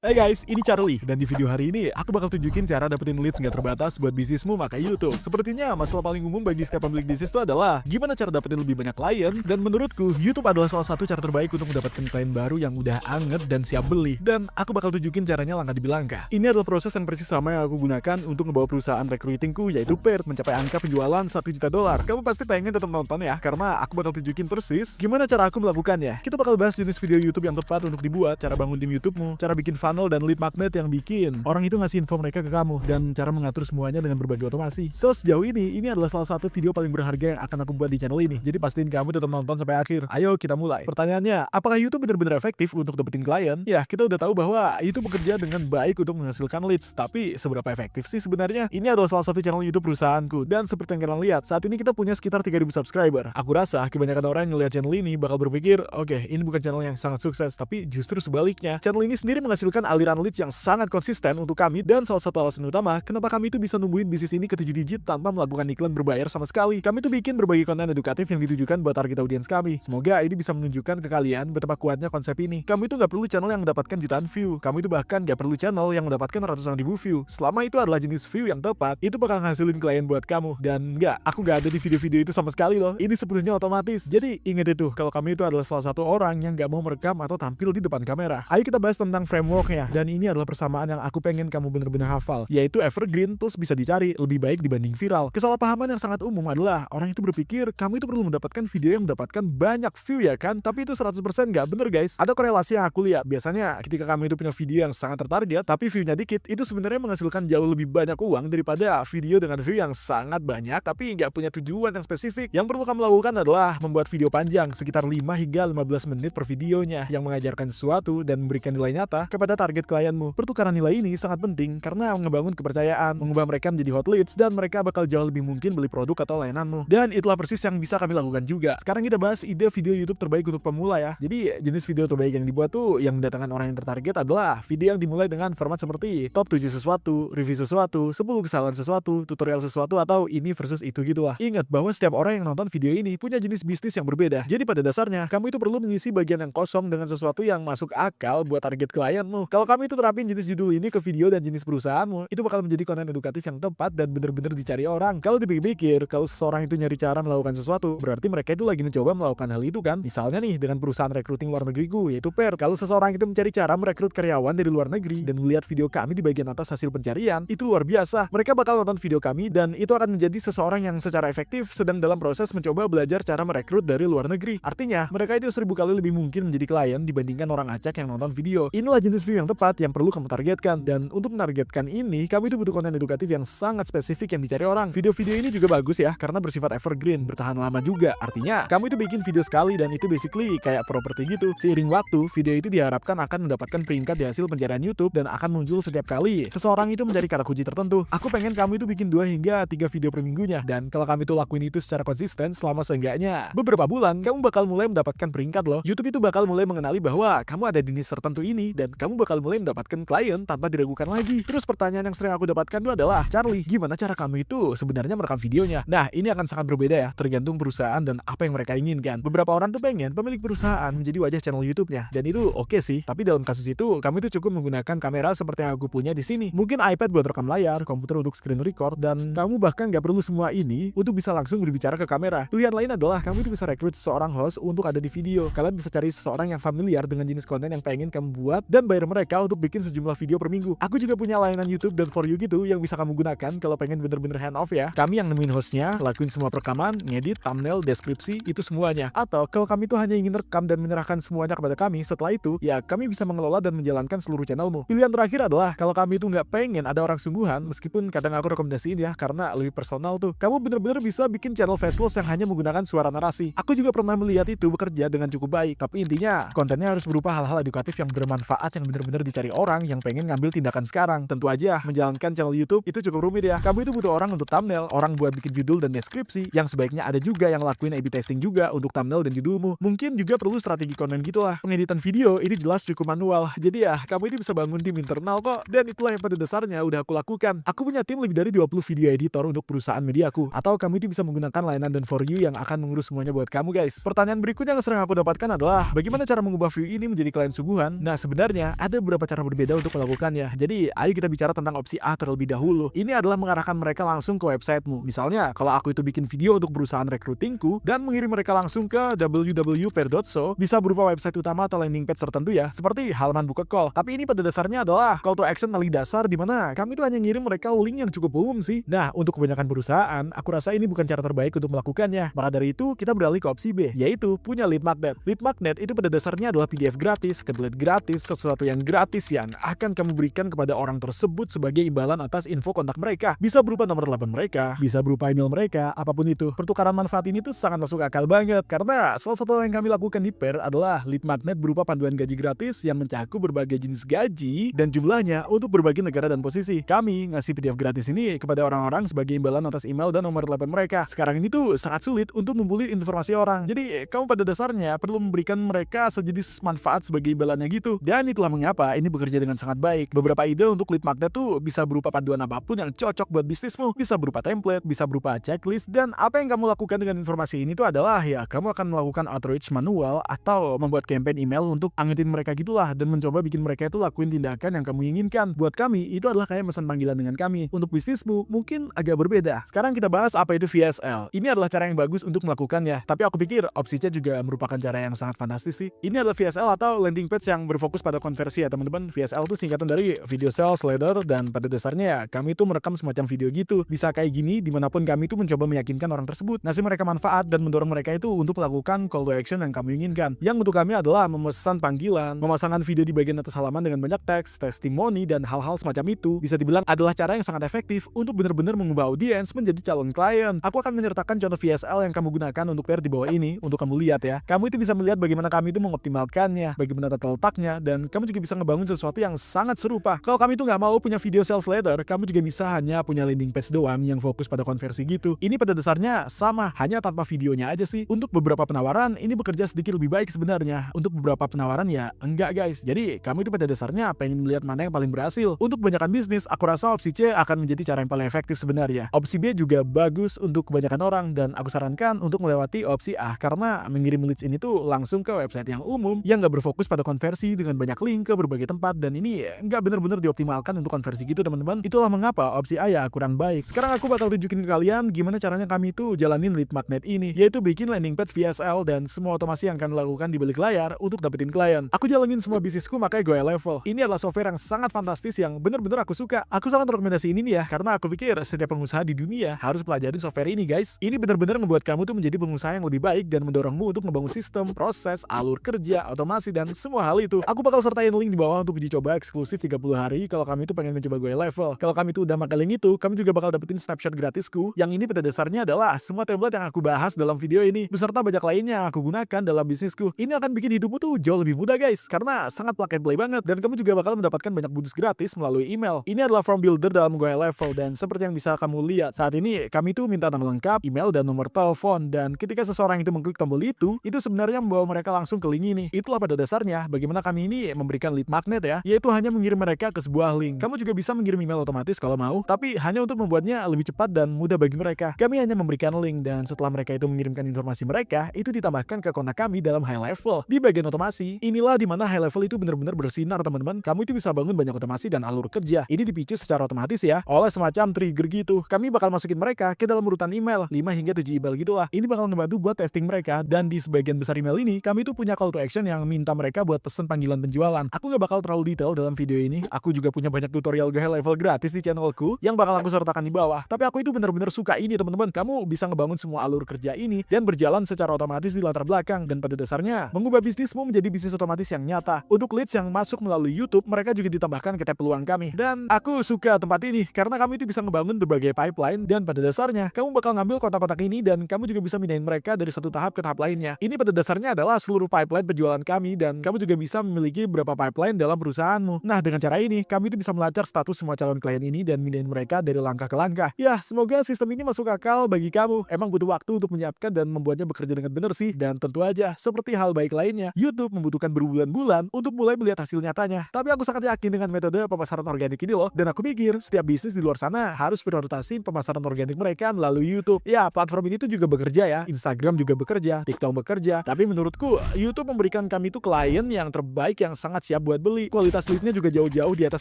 Hey guys, ini Charlie, dan di video hari ini aku bakal tunjukin cara dapetin leads nggak terbatas buat bisnismu pakai YouTube. Sepertinya masalah paling umum bagi setiap pemilik bisnis itu adalah gimana cara dapetin lebih banyak klien, dan menurutku YouTube adalah salah satu cara terbaik untuk mendapatkan klien baru yang udah anget dan siap beli. Dan aku bakal tunjukin caranya langkah demi langkah. Ini adalah proses yang persis sama yang aku gunakan untuk ngebawa perusahaan recruitingku, yaitu Paired, mencapai angka penjualan $1 juta. Kamu pasti pengen tetap nonton ya, karena aku bakal tunjukin persis gimana cara aku melakukannya. Kita bakal bahas jenis video YouTube yang tepat untuk dibuat, cara bangun tim YouTubemu, cara bikin funnel dan lead magnet yang bikin orang itu ngasih info mereka ke kamu, dan cara mengatur semuanya dengan berbagai otomasi. So, sejauh ini adalah salah satu video paling berharga yang akan aku buat di channel ini. Jadi pastiin kamu tetap nonton sampai akhir. Ayo kita mulai. Pertanyaannya, apakah YouTube benar-benar efektif untuk dapetin klien? Ya, kita udah tahu bahwa YouTube bekerja dengan baik untuk menghasilkan leads. Tapi seberapa efektif sih sebenarnya? Ini adalah salah satu channel YouTube perusahaanku, dan seperti yang kalian lihat, saat ini kita punya sekitar 3.000 subscriber. Aku rasa kebanyakan orang yang ngeliat channel ini bakal berpikir, oke, ini bukan channel yang sangat sukses, tapi justru sebaliknya. Channel ini sendiri menghasilkan aliran leads yang sangat konsisten untuk kami, dan salah satu alasan utama kenapa kami itu bisa numbuhin bisnis ini ke 7 digit tanpa melakukan iklan berbayar sama sekali. Kami tuh bikin berbagai konten edukatif yang ditujukan buat target audiens kami. Semoga ini bisa menunjukkan ke kalian betapa kuatnya konsep ini. Kamu itu gak perlu channel yang mendapatkan jutaan view. Kamu itu bahkan gak perlu channel yang mendapatkan ratusan ribu view. Selama itu adalah jenis view yang tepat, itu bakal ngasilin klien buat kamu. Dan aku gak ada di video-video itu sama sekali loh. Ini sepenuhnya otomatis. Jadi inget itu, kalau kami itu adalah salah satu orang yang gak mau merekam atau tampil di depan kamera. Ayo kita bahas tentang frameworknya. Dan ini adalah persamaan yang aku pengen kamu bener-bener hafal, yaitu evergreen plus bisa dicari, lebih baik dibanding viral. Kesalahpahaman yang sangat umum adalah orang itu berpikir kamu itu perlu mendapatkan video yang mendapatkan banyak view, ya kan? Tapi itu 100% nggak bener guys. Ada korelasi yang aku lihat. Biasanya ketika kamu itu punya video yang sangat tertarget tapi view-nya dikit, itu sebenarnya menghasilkan jauh lebih banyak uang daripada video dengan view yang sangat banyak tapi nggak punya tujuan yang spesifik. Yang perlu kamu lakukan adalah membuat video panjang sekitar 5 hingga 15 menit per videonya yang mengajarkan sesuatu dan memberikan nilai nyata kepada target klienmu. Pertukaran nilai ini sangat penting karena ngebangun kepercayaan, mengubah mereka menjadi hot leads, dan mereka bakal jauh lebih mungkin beli produk atau layananmu. Dan itulah persis yang bisa kami lakukan juga. Sekarang kita bahas ide video YouTube terbaik untuk pemula ya. Jadi jenis video terbaik yang dibuat tuh yang mendatangkan orang yang tertarget adalah video yang dimulai dengan format seperti top 7 sesuatu, review sesuatu, 10 kesalahan sesuatu, tutorial sesuatu, atau ini versus itu gitu lah. Ingat bahwa setiap orang yang nonton video ini punya jenis bisnis yang berbeda. Jadi pada dasarnya kamu itu perlu mengisi bagian yang kosong dengan sesuatu yang masuk akal buat target klienmu. Kalau kamu itu terapin jenis judul ini ke video dan jenis perusahaanmu, itu bakal menjadi konten edukatif yang tepat dan bener-bener dicari orang. Kalau dipikir-pikir, kalau seseorang itu nyari cara melakukan sesuatu, berarti mereka itu lagi mencoba melakukan hal itu kan. Misalnya nih dengan perusahaan recruiting luar negeriku, yaitu Paired. Kalau seseorang itu mencari cara merekrut karyawan dari luar negeri dan melihat video kami di bagian atas hasil pencarian, itu luar biasa. Mereka bakal nonton video kami dan itu akan menjadi seseorang yang secara efektif sedang dalam proses mencoba belajar cara merekrut dari luar negeri. Artinya, mereka itu 1000 kali lebih mungkin menjadi klien dibandingkan orang acak yang nonton video. Inilah jenis view yang tepat yang perlu kamu targetkan, dan untuk menargetkan ini, kamu itu butuh konten edukatif yang sangat spesifik yang dicari orang. Video-video ini juga bagus ya, karena bersifat evergreen, bertahan lama juga. Artinya, kamu itu bikin video sekali dan itu basically kayak properti gitu. Seiring waktu, video itu diharapkan akan mendapatkan peringkat di hasil pencarian YouTube dan akan muncul setiap kali seseorang itu mencari kata kunci tertentu. Aku pengen kamu itu bikin 2 hingga 3 video per minggunya, dan kalau kamu itu lakuin itu secara konsisten selama seenggaknya beberapa bulan, kamu bakal mulai mendapatkan peringkat loh. YouTube itu bakal mulai mengenali bahwa kamu ada di niche tertentu ini, dan kamu bakal mulai mendapatkan klien tanpa diragukan lagi. Terus pertanyaan yang sering aku dapatkan itu adalah, Charlie, gimana cara kamu itu sebenarnya merekam videonya? Nah, ini akan sangat berbeda ya, tergantung perusahaan dan apa yang mereka inginkan. Beberapa orang tuh pengen pemilik perusahaan menjadi wajah channel YouTube-nya, dan itu oke sih. Tapi dalam kasus itu, kamu itu cukup menggunakan kamera seperti yang aku punya di sini. Mungkin iPad buat rekam layar, komputer untuk screen record, dan kamu bahkan gak perlu semua ini untuk bisa langsung berbicara ke kamera. Pilihan lain adalah kamu itu bisa rekrut seorang host untuk ada di video. Kalian bisa cari seseorang yang familiar dengan jenis konten yang pengen kamu buat dan bayar mereka untuk bikin sejumlah video per minggu. Aku juga punya layanan YouTube dan For You gitu yang bisa kamu gunakan kalau pengen bener-bener hand off ya. Kami yang nemuin hostnya, lakuin semua perekaman, ngedit, thumbnail, deskripsi, itu semuanya. Atau kalau kami tuh hanya ingin rekam dan menyerahkan semuanya kepada kami, setelah itu ya kami bisa mengelola dan menjalankan seluruh channelmu. Pilihan terakhir adalah kalau kami itu nggak pengen ada orang sungguhan, meskipun kadang aku rekomendasiin ya karena lebih personal tuh, kamu bener-bener bisa bikin channel faceless yang hanya menggunakan suara narasi. Aku juga pernah melihat itu bekerja dengan cukup baik, tapi intinya kontennya harus berupa hal-hal edukatif yang bermanfaat yang bener-bener dicari orang yang pengen ngambil tindakan sekarang. Tentu aja menjalankan channel YouTube itu cukup rumit ya. Kamu itu butuh orang untuk thumbnail, orang buat bikin judul dan deskripsi, yang sebaiknya ada juga yang lakuin A/B testing juga untuk thumbnail dan judulmu. Mungkin juga perlu strategi konten gitulah. Pengeditan video ini jelas cukup manual, jadi ya kamu ini bisa bangun tim internal kok, dan itulah yang pada dasarnya udah aku lakukan. Aku punya tim lebih dari 20 video editor untuk perusahaan mediaku, atau kamu itu bisa menggunakan layanan dan For You yang akan mengurus semuanya buat kamu guys. Pertanyaan berikutnya yang sering aku dapatkan adalah, bagaimana cara mengubah view ini menjadi klien sungguhan? Nah, sebenarnya ada ada beberapa cara berbeda untuk melakukannya. Jadi, ayo kita bicara tentang opsi A terlebih dahulu. Ini adalah mengarahkan mereka langsung ke websitemu. Misalnya, kalau aku itu bikin video untuk perusahaan recruitingku dan mengirim mereka langsung ke www.pair.so, bisa berupa website utama atau landing page tertentu ya, seperti halaman buka call. Tapi ini pada dasarnya adalah call to action paling dasar di mana kami itu hanya ngirim mereka link yang cukup umum sih. Nah, untuk kebanyakan perusahaan, aku rasa ini bukan cara terbaik untuk melakukannya. Maka dari itu, kita beralih ke opsi B, yaitu punya lead magnet. Lead magnet itu pada dasarnya adalah PDF gratis, template gratis, sesuatu yang gratis yang akan kamu berikan kepada orang tersebut sebagai imbalan atas info kontak mereka. Bisa berupa nomor telepon mereka, bisa berupa email mereka, apapun itu. Pertukaran manfaat ini tuh sangat masuk akal banget, karena salah satu yang kami lakukan di Pair adalah lead magnet berupa panduan gaji gratis yang mencakup berbagai jenis gaji dan jumlahnya untuk berbagai negara dan posisi. Kami ngasih PDF gratis ini kepada orang-orang sebagai imbalan atas email dan nomor telepon mereka. Sekarang ini tuh sangat sulit untuk membuli informasi orang. Jadi, kamu pada dasarnya perlu memberikan mereka sejenis manfaat sebagai imbalannya gitu. Dan itulah mengapa ini bekerja dengan sangat baik. Beberapa ide untuk lead magnet tuh bisa berupa panduan apapun yang cocok buat bisnismu. Bisa berupa template, bisa berupa checklist, dan apa yang kamu lakukan dengan informasi ini tuh adalah ya kamu akan melakukan outreach manual atau membuat campaign email untuk angetin mereka gitulah dan mencoba bikin mereka itu lakuin tindakan yang kamu inginkan. Buat kami itu adalah kayak pesan panggilan dengan kami. Untuk bisnismu mungkin agak berbeda. Sekarang kita bahas apa itu VSL. Ini adalah cara yang bagus untuk melakukannya. Tapi aku pikir opsi C juga merupakan cara yang sangat fantastis sih. Ini adalah VSL atau landing page yang berfokus pada konversi ya teman-teman. VSL itu singkatan dari Video Sales Letter dan pada dasarnya ya kami itu merekam semacam video gitu. Bisa kayak gini dimanapun kami itu mencoba meyakinkan orang tersebut, ngasih mereka manfaat dan mendorong mereka itu untuk melakukan call to action yang kamu inginkan. Yang untuk kami adalah memesan panggilan, memasangkan video di bagian atas halaman dengan banyak teks, testimoni, dan hal-hal semacam itu. Bisa dibilang adalah cara yang sangat efektif untuk benar-benar mengubah audiens menjadi calon klien. Aku akan menyertakan contoh VSL yang kamu gunakan untuk Pair di bawah ini untuk kamu lihat ya. Kamu itu bisa melihat bagaimana kami itu mengoptimalkannya, bagaimana tata letaknya, dan kamu juga bisa ngebangun sesuatu yang sangat serupa. Kalau kami itu nggak mau punya video sales letter, kamu juga bisa hanya punya landing page doang yang fokus pada konversi gitu. Ini pada dasarnya sama, hanya tanpa videonya aja sih. Untuk beberapa penawaran, ini bekerja sedikit lebih baik sebenarnya. Untuk beberapa penawaran ya enggak guys. Jadi kamu itu pada dasarnya pengen melihat mana yang paling berhasil. Untuk kebanyakan bisnis, aku rasa opsi C akan menjadi cara yang paling efektif sebenarnya. Opsi B juga bagus untuk kebanyakan orang dan aku sarankan untuk melewati opsi A karena mengirim leads ini tuh langsung ke website yang umum yang nggak berfokus pada konversi dengan banyak link ke berbagai tempat dan ini nggak benar-benar dioptimalkan untuk konversi gitu teman-teman. Itulah mengapa opsi A ya kurang baik. Sekarang aku bakal tunjukin ke kalian gimana caranya kami tuh jalanin lead magnet ini, yaitu bikin landing page VSL dan semua otomasi yang akan dilakukan di balik layar untuk dapetin klien. Aku jalanin semua bisnisku makanya gue level. Ini adalah software yang sangat fantastis yang bener-bener aku suka. Aku sangat rekomendasi ini nih ya karena aku pikir setiap pengusaha di dunia harus pelajarin software ini guys. Ini bener-bener membuat kamu tuh menjadi pengusaha yang lebih baik dan mendorongmu untuk membangun sistem, proses, alur kerja, otomasi, dan semua hal itu. Aku bakal sertain link di bawah untuk uji coba eksklusif 30 hari kalau kami itu pengen mencoba gue level. Kalau kami itu udah pakai link itu, kami juga bakal dapetin snapshot gratisku yang ini pada dasarnya adalah semua template yang aku bahas dalam video ini beserta banyak lainnya yang aku gunakan dalam bisnisku. Ini akan bikin hidupmu tuh jauh lebih mudah guys karena sangat plug and play banget dan kamu juga bakal mendapatkan banyak bonus gratis melalui email. Ini adalah form builder dalam gue level dan seperti yang bisa kamu lihat saat ini kami tuh minta nama lengkap, email, dan nomor telepon dan ketika seseorang itu mengklik tombol itu sebenarnya membawa mereka langsung ke link ini. Itulah pada dasarnya bagaimana kami ini memberikan lead magnet ya, yaitu hanya mengirim mereka ke sebuah link. Kamu juga bisa mengirim email otomatis kalau mau, tapi hanya untuk membuatnya lebih cepat dan mudah bagi mereka. Kami hanya memberikan link dan setelah mereka itu mengirimkan informasi mereka, itu ditambahkan ke kontak kami dalam high level. Di bagian otomasi, inilah dimana high level itu benar-benar bersinar teman-teman. Kamu itu bisa bangun banyak otomasi dan alur kerja. Ini dipicu secara otomatis ya, oleh semacam trigger gitu. Kami bakal masukin mereka ke dalam urutan email 5 hingga 7 email gitulah. Ini bakal ngebantu buat testing mereka dan di sebagian besar email ini kami tuh punya call to action yang minta mereka buat pesen panggilan penjualan. Aku nggak bakal terlalu detail dalam video ini. Aku juga punya banyak tutorial high level gratis di channelku yang bakal aku sertakan di bawah. Tapi aku itu benar-benar suka ini teman-teman. Kamu bisa ngebangun semua alur kerja ini dan berjalan secara otomatis di latar belakang dan pada dasarnya mengubah bisnismu menjadi bisnis otomatis yang nyata. Untuk leads yang masuk melalui YouTube, mereka juga ditambahkan ke tab peluang kami. Dan aku suka tempat ini karena kami itu bisa ngebangun berbagai pipeline dan pada dasarnya kamu bakal ngambil kotak-kotak ini dan kamu juga bisa mindahin mereka dari satu tahap ke tahap lainnya. Ini pada dasarnya adalah seluruh pipeline penjualan kami dan kamu juga bisa memiliki beberapa pipeline dalam perusahaanmu. Nah, dengan cara ini kami itu bisa melacak status semua calon klien ini dan mindahin mereka dari langkah ke langkah. Ya, semoga sistem ini masuk akal bagi kamu. Emang butuh waktu untuk menyiapkan dan membuatnya bekerja dengan benar sih. Dan tentu aja, seperti hal baik lainnya, YouTube membutuhkan berbulan-bulan untuk mulai melihat hasil nyatanya. Tapi aku sangat yakin dengan metode pemasaran organik ini loh. Dan aku pikir setiap bisnis di luar sana harus prioritasin pemasaran organik mereka melalui YouTube. Ya, platform ini tuh juga bekerja ya. Instagram juga bekerja, TikTok bekerja. Tapi menurutku, YouTube memberikan kami tuh klien yang terbaik yang sangat siap siap buat beli. Kualitas leadnya juga jauh-jauh di atas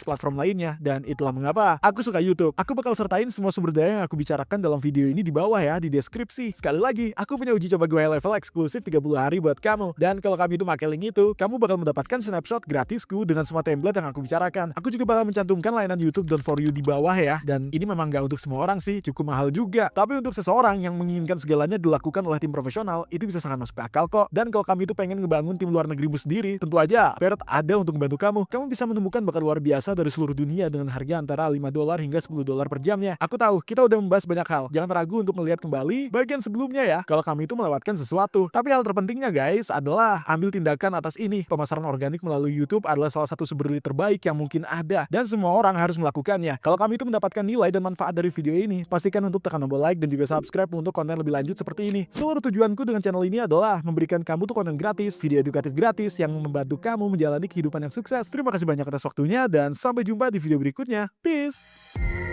platform lainnya, dan itulah mengapa aku suka YouTube. Aku bakal sertain semua sumber daya yang aku bicarakan dalam video ini di bawah ya, di deskripsi. Sekali lagi, aku punya uji coba gue level eksklusif 30 hari buat kamu. Dan kalau kamu itu pakai link itu, kamu bakal mendapatkan snapshot gratisku dengan semua template yang aku bicarakan. Aku juga bakal mencantumkan layanan YouTube dan For You di bawah ya. Dan ini memang gak untuk semua orang sih, cukup mahal juga. Tapi untuk seseorang yang menginginkan segalanya dilakukan oleh tim profesional, itu bisa sangat masuk akal kok. Dan kalau kamu itu pengen ngebangun tim luar negerimu sendiri, tentu aja Parrot ada untuk membantu kamu. Kamu bisa menemukan bakat luar biasa dari seluruh dunia dengan harga antara $5 hingga $10 per jamnya. Aku tahu, kita udah membahas banyak hal. Jangan ragu untuk melihat kembali bagian sebelumnya ya, kalau kamu itu melewatkan sesuatu. Tapi hal terpentingnya guys adalah ambil tindakan atas ini. Pemasaran organik melalui YouTube adalah salah satu sumber lead terbaik yang mungkin ada, dan semua orang harus melakukannya. Kalau kamu itu mendapatkan nilai dan manfaat dari video ini, pastikan untuk tekan tombol like dan juga subscribe untuk konten lebih lanjut seperti ini. Seluruh tujuanku dengan channel ini adalah memberikan kamu tuh konten gratis, video edukatif gratis yang membantu kamu menjalani kehidupan yang sukses. Terima kasih banyak atas waktunya dan sampai jumpa di video berikutnya. Peace!